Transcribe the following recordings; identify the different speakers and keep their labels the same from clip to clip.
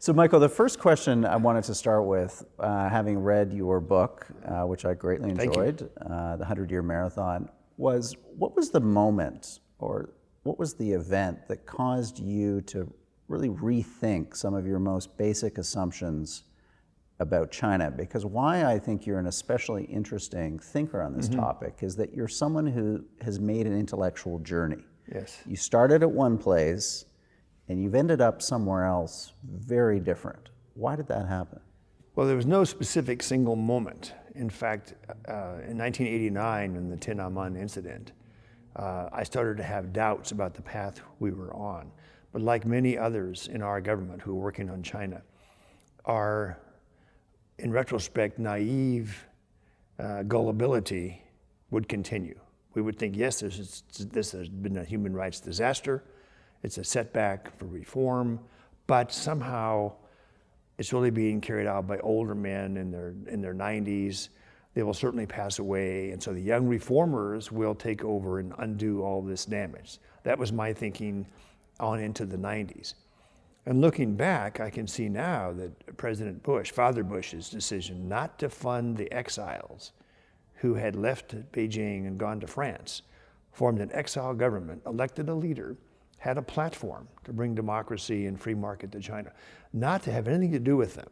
Speaker 1: So, Michael, the first question I wanted to start with, having read your book, which I greatly enjoyed, The 100-Year Marathon, was what was the moment or what was the event that caused you to really rethink some of your most basic assumptions about China? Because why I think you're an especially interesting thinker on this topic is that you're someone who has made an intellectual journey.
Speaker 2: Yes.
Speaker 1: You started at one place, and you've ended up somewhere else very different. Why did that happen?
Speaker 2: Well, there was no specific single moment. In fact, in 1989, in the Tiananmen incident, I started to have doubts about the path we were on. But like many others in our government who are working on China, our, in retrospect, naive gullibility would continue. We would think, yes, this has been a human rights disaster. It's a setback for reform, but somehow it's really being carried out by older men in their 90s. They will certainly pass away, and so the young reformers will take over and undo all this damage. That was my thinking on into the 90s. And looking back, I can see now that President Bush, Father Bush's decision not to fund the exiles who had left Beijing and gone to France, formed an exile government, elected a leader, had a platform to bring democracy and free market to China, not to have anything to do with them,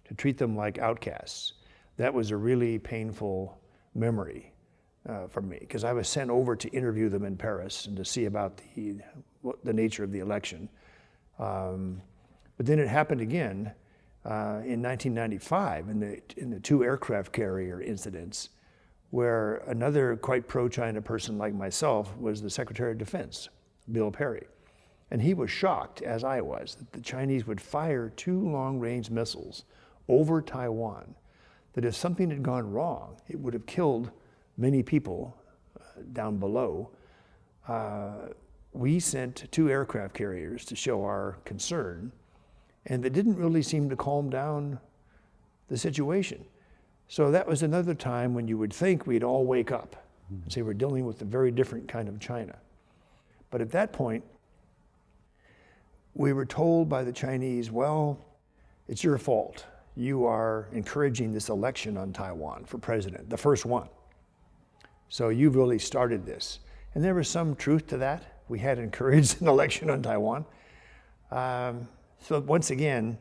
Speaker 2: to treat them like outcasts. That was a really painful memory for me, because I was sent over to interview them in Paris and to see about the nature of the election. But then it happened again in 1995 in the two aircraft carrier incidents, where another quite pro-China person like myself was the Secretary of Defense, Bill Perry. And he was shocked, as I was, that the Chinese would fire 2 long-range missiles over Taiwan, that if something had gone wrong, it would have killed many people down below. We sent 2 aircraft carriers to show our concern, and that didn't really seem to calm down the situation. So that was another time when you would think we'd all wake up and say we're dealing with a very different kind of China. But at that point, we were told by the Chinese, well, it's your fault. You are encouraging this election on Taiwan for president, the first one. So you've really started this. And there was some truth to that. We had encouraged an election on Taiwan. So once again,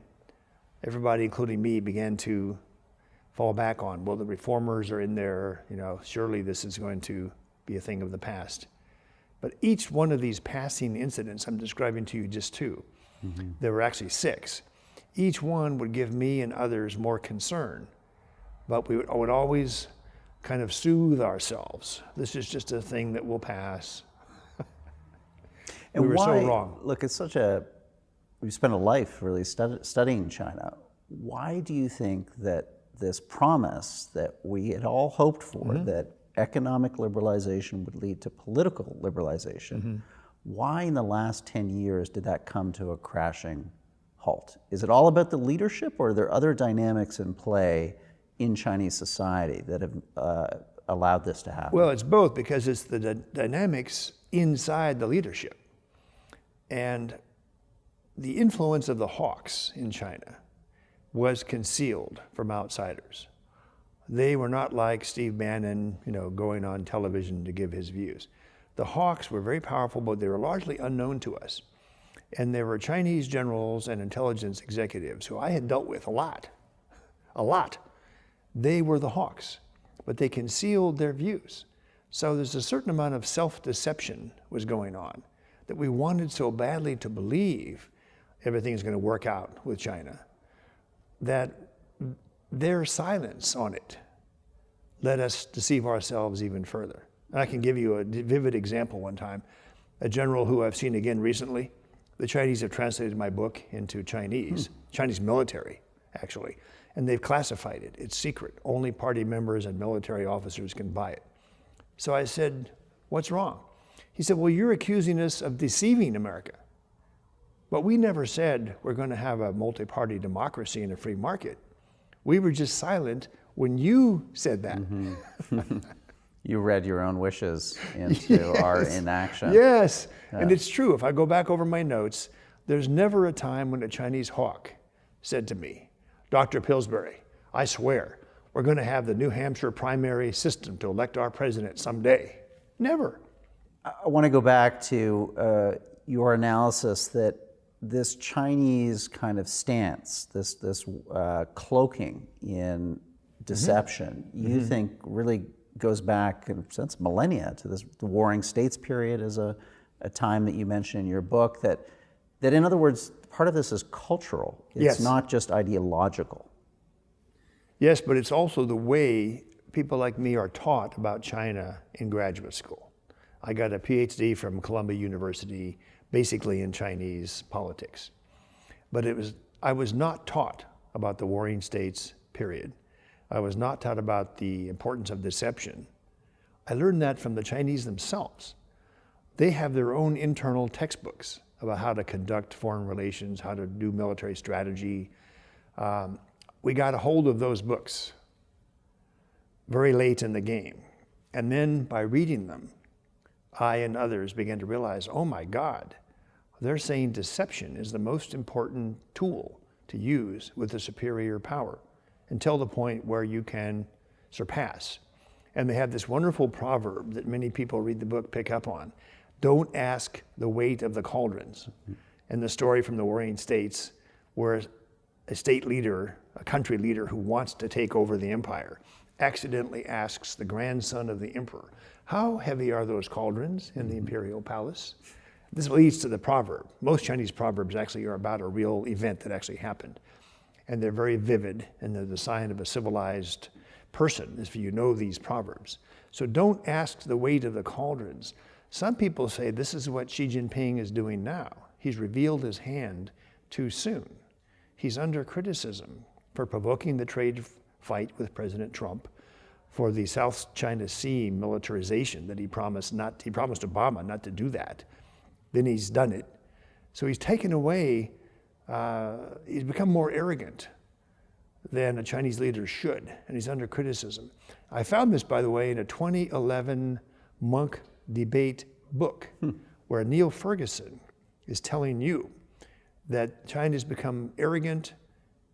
Speaker 2: everybody, including me, began to fall back on, well, the reformers are in there, surely this is going to be a thing of the past. But each one of these passing incidents, I'm describing to you just 2. There were actually 6. Each one would give me and others more concern, but we would always kind of soothe ourselves. This is just a thing that will pass.
Speaker 1: And
Speaker 2: we were so wrong.
Speaker 1: Look, we've spent a life really studying China. Why do you think that this promise that we had all hoped for, that economic liberalization would lead to political liberalization, why in the last 10 years did that come to a crashing halt? Is it all about the leadership, or are there other dynamics in play in Chinese society that have allowed this to happen?
Speaker 2: Well, it's both, because it's the dynamics inside the leadership. And the influence of the hawks in China was concealed from outsiders. They were not like Steve Bannon, going on television to give his views. The hawks were very powerful, but they were largely unknown to us. And there were Chinese generals and intelligence executives who I had dealt with a lot. They were the hawks, but they concealed their views. So there's a certain amount of self-deception was going on, that we wanted so badly to believe everything's going to work out with China, that their silence on it let us deceive ourselves even further. And I can give you a vivid example one time. A general who I've seen again recently, the Chinese have translated my book into Chinese military, actually, and they've classified it. It's secret. Only party members and military officers can buy it. So I said, what's wrong? He said, well, you're accusing us of deceiving America. But we never said we're going to have a multi-party democracy and a free market. We were just silent when you said that.
Speaker 1: You read your own wishes into our inaction.
Speaker 2: Yes, and it's true. If I go back over my notes, there's never a time when a Chinese hawk said to me, "Dr. Pillsbury, I swear, we're going to have the New Hampshire primary system to elect our president someday." Never.
Speaker 1: I want to go back to your analysis that this Chinese kind of stance, this cloaking in deception, you think really goes back since millennia to the Warring States period as a time that you mention in your book, that in other words, part of this is cultural. It's
Speaker 2: Yes.
Speaker 1: not just ideological.
Speaker 2: Yes, but it's also the way people like me are taught about China in graduate school. I got a PhD from Columbia University, basically in Chinese politics. But I was not taught about the Warring States period. I was not taught about the importance of deception. I learned that from the Chinese themselves. They have their own internal textbooks about how to conduct foreign relations, how to do military strategy. We got a hold of those books very late in the game. And then by reading them, I and others began to realize, oh my God, they're saying deception is the most important tool to use with a superior power until the point where you can surpass. And they have this wonderful proverb that many people read the book pick up on. Don't ask the weight of the cauldrons. And the story from the Warring States, where a state leader, a country leader who wants to take over the empire, accidentally asks the grandson of the emperor, how heavy are those cauldrons in the imperial palace? This leads to the proverb. Most Chinese proverbs actually are about a real event that actually happened. And they're very vivid, and they're the sign of a civilized person, if you know these proverbs. So don't ask the weight of the cauldrons. Some people say this is what Xi Jinping is doing now. He's revealed his hand too soon. He's under criticism for provoking the trade fight with President Trump, for the South China Sea militarization that he promised Obama not to do that. Then he's done it. So he's taken away, he's become more arrogant than a Chinese leader should, and he's under criticism. I found this, by the way, in a 2011 Munk Debate book, where Neil Ferguson is telling you that China's become arrogant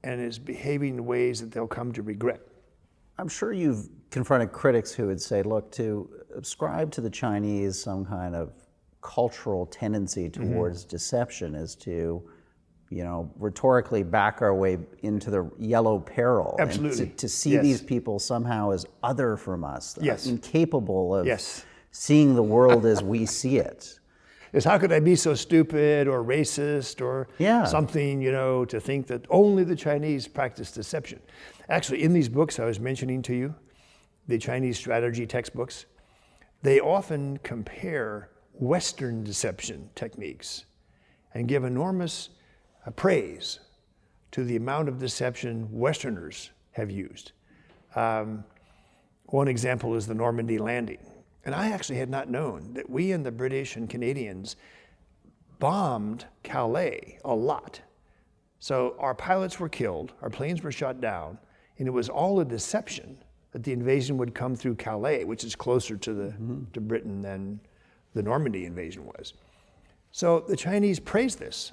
Speaker 2: and is behaving in ways that they'll come to regret.
Speaker 1: I'm sure you've confronted critics who would say, look, to ascribe to the Chinese some kind of cultural tendency towards deception is to, rhetorically back our way into the yellow peril.
Speaker 2: Absolutely.
Speaker 1: And to see these people somehow as other from us, incapable of seeing the world as we see it.
Speaker 2: Is how could I be so stupid or racist or something, to think that only the Chinese practice deception. Actually, in these books I was mentioning to you, the Chinese strategy textbooks, they often compare Western deception techniques and give enormous praise to the amount of deception Westerners have used. One example is the Normandy landing. And I actually had not known that we and the British and Canadians bombed Calais a lot. So our pilots were killed, our planes were shot down, and it was all a deception that the invasion would come through Calais, which is closer to to Britain than the Normandy invasion was. So the Chinese praise this.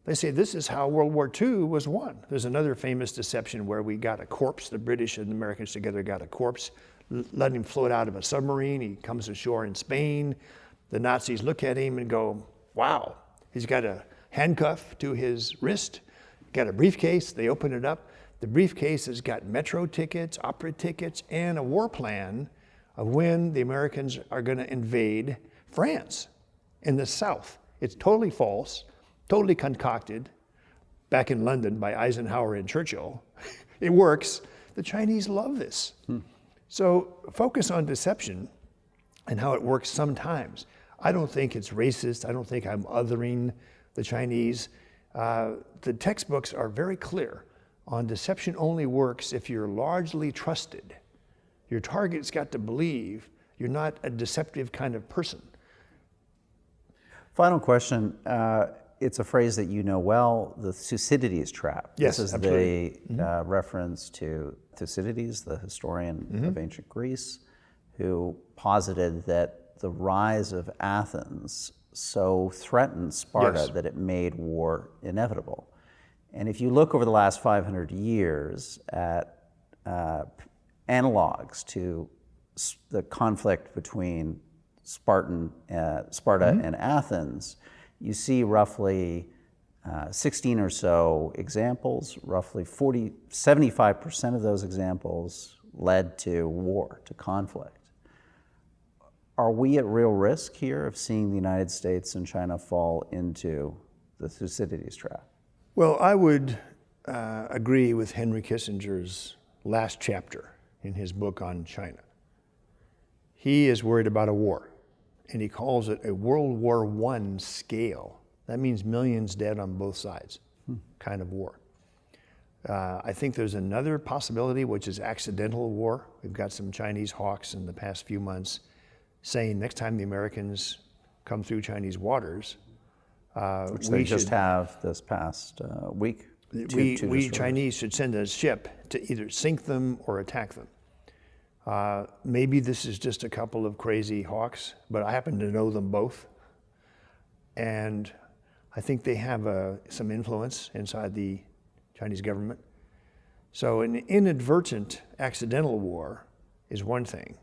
Speaker 2: They say this is how World War II was won. There's another famous deception where we got a corpse, the British and the Americans together got a corpse, let him float out of a submarine. He comes ashore in Spain. The Nazis look at him and go, wow, he's got a handcuff to his wrist, got a briefcase. They open it up. The briefcase has got metro tickets, opera tickets, and a war plan of when the Americans are going to invade France in the south. It's totally false, totally concocted, back in London by Eisenhower and Churchill. It works. The Chinese love this. So focus on deception and how it works sometimes. I don't think it's racist. I don't think I'm othering the Chinese. The textbooks are very clear on deception only works if you're largely trusted. Your target's got to believe you're not a deceptive kind of person.
Speaker 1: Final question. It's a phrase that you know well, the Thucydides trap.
Speaker 2: Yes,
Speaker 1: this is
Speaker 2: absolutely.
Speaker 1: the reference to Thucydides, the historian of ancient Greece, who posited that the rise of Athens so threatened Sparta that it made war inevitable. And if you look over the last 500 years at analogs to the conflict between Sparta and Athens, you see roughly 16 or so examples, roughly 75% of those examples led to war, to conflict. Are we at real risk here of seeing the United States and China fall into the Thucydides trap?
Speaker 2: Well, I would agree with Henry Kissinger's last chapter in his book on China. He is worried about a war, and he calls it a World War I scale. That means millions dead on both sides, kind of war. I think there's another possibility, which is accidental war. We've got some Chinese hawks in the past few months saying next time the Americans come through Chinese waters,
Speaker 1: which they just have this past week.
Speaker 2: We Chinese should send a ship to either sink them or attack them. Maybe this is just a couple of crazy hawks, but I happen to know them both. And I think they have some influence inside the Chinese government. So an inadvertent accidental war is one thing.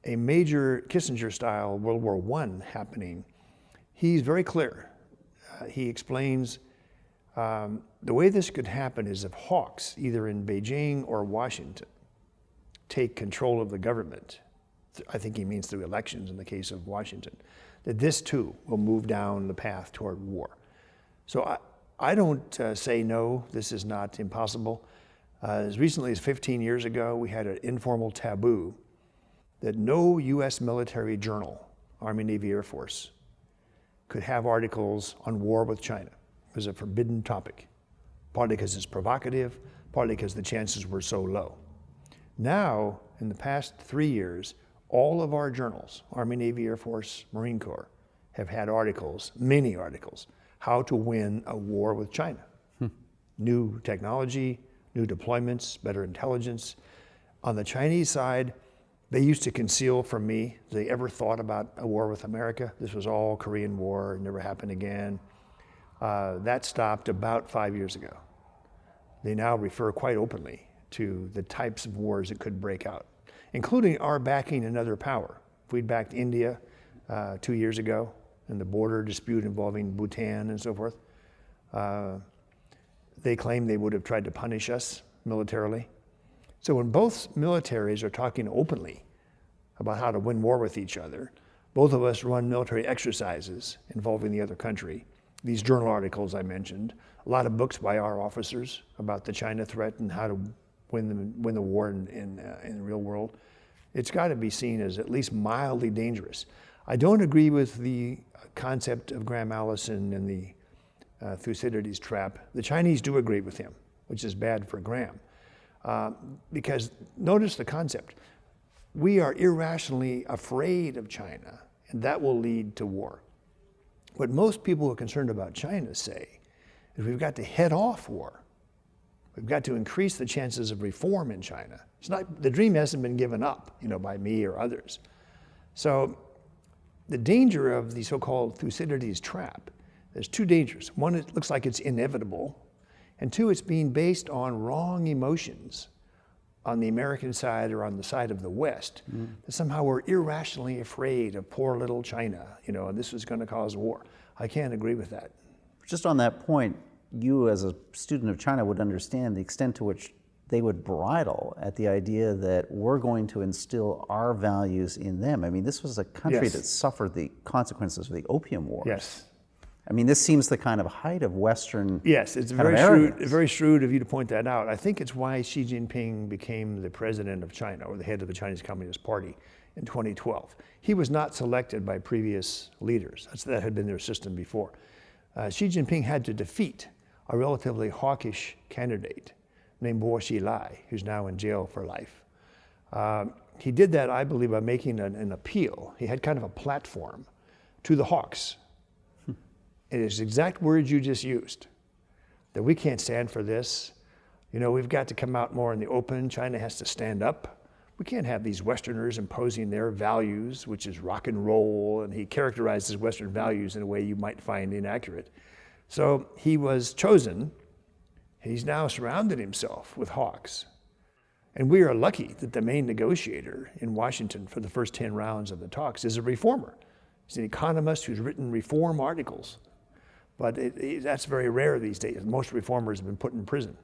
Speaker 2: A major Kissinger-style World War I happening, he's very clear. He explains the way this could happen is if hawks, either in Beijing or Washington, take control of the government. I think he means through elections in the case of Washington, that this too will move down the path toward war. So I don't say no, this is not impossible. As recently as 15 years ago, we had an informal taboo that no U.S. military journal, Army, Navy, Air Force, could have articles on war with China. It was a forbidden topic, partly because it's provocative, partly because the chances were so low. Now, in the past 3 years, all of our journals, Army, Navy, Air Force, Marine Corps, have had articles, many articles, how to win a war with China. New technology, new deployments, better intelligence. On the Chinese side, they used to conceal from me if they ever thought about a war with America. This was all Korean War, never happened again. That stopped about 5 years ago. They now refer quite openly to the types of wars that could break out, including our backing another power. If we'd backed India 2 years ago in the border dispute involving Bhutan and so forth, they claim they would have tried to punish us militarily. So when both militaries are talking openly about how to win war with each other, both of us run military exercises involving the other country. These journal articles I mentioned, a lot of books by our officers about the China threat and how to win the war in the real world. It's got to be seen as at least mildly dangerous. I don't agree with the concept of Graham Allison and the Thucydides trap. The Chinese do agree with him, which is bad for Graham. Because notice the concept. We are irrationally afraid of China, and that will lead to war. What most people who are concerned about China say is we've got to head off war. We've got to increase the chances of reform in China. It's not, the dream hasn't been given up, by me or others. So the danger of the so-called Thucydides trap, there's two dangers. One, it looks like it's inevitable. And two, it's being based on wrong emotions on the American side or on the side of the West. That somehow we're irrationally afraid of poor little China, and this is going to cause war. I can't agree with that.
Speaker 1: Just on that point, you as a student of China would understand the extent to which they would bridle at the idea that we're going to instill our values in them. I mean, this was a country that suffered the consequences of the Opium Wars.
Speaker 2: Yes.
Speaker 1: I mean, this seems the kind of height of Western.
Speaker 2: Yes, it's very shrewd of you to point that out. I think it's why Xi Jinping became the president of China, or the head of the Chinese Communist Party, in 2012. He was not selected by previous leaders. That had been their system before. Xi Jinping had to defeat a relatively hawkish candidate named Bo Xilai, who's now in jail for life. He did that, I believe, by making an appeal. He had kind of a platform to the hawks. It is exact words you just used, that we can't stand for this. We've got to come out more in the open. China has to stand up. We can't have these Westerners imposing their values, which is rock and roll, and he characterizes Western values in a way you might find inaccurate. So he was chosen. He's now surrounded himself with hawks. And we are lucky that the main negotiator in Washington for the first 10 rounds of the talks is a reformer. He's an economist who's written reform articles. But that's very rare these days. Most reformers have been put in prison.